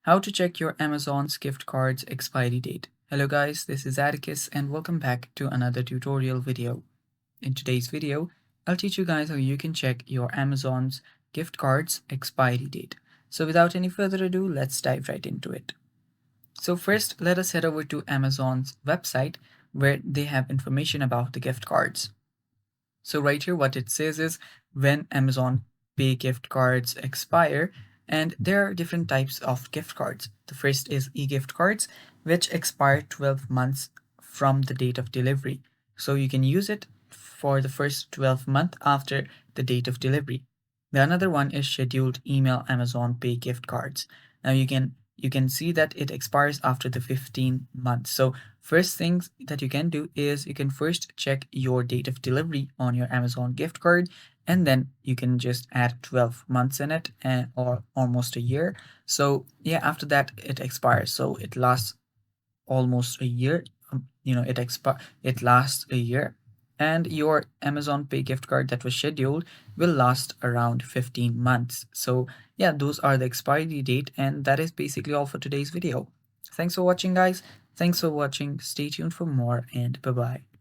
How to check your Amazon's gift card's expiry date. Hello guys, this is Atticus and welcome back to another tutorial video. In today's video, I'll teach you guys how you can check your Amazon's gift card's expiry date. So without any further ado, let's dive right into it. So first, let us head over to Amazon's website where they have information about the gift cards. So right here, what it says is when Amazon Pay gift cards expire, and there are different types of gift cards. The first is e-gift cards, which expire 12 months from the date of delivery. So you can use it for the first 12 months after the date of delivery. The another one is scheduled email Amazon Pay gift cards. Now you can see that it expires after the 15 months. So first things that you can do is you can first check your date of delivery on your Amazon gift card, and then you can just add 12 months in it and or almost a year. So yeah, after that it expires. So it lasts almost a year. It lasts a year, and your Amazon Pay gift card that was scheduled will last around 15 months. So yeah, those are the expiry date, and that is basically all for today's video. Thanks for watching, guys. Thanks for watching. Stay tuned for more, and bye bye.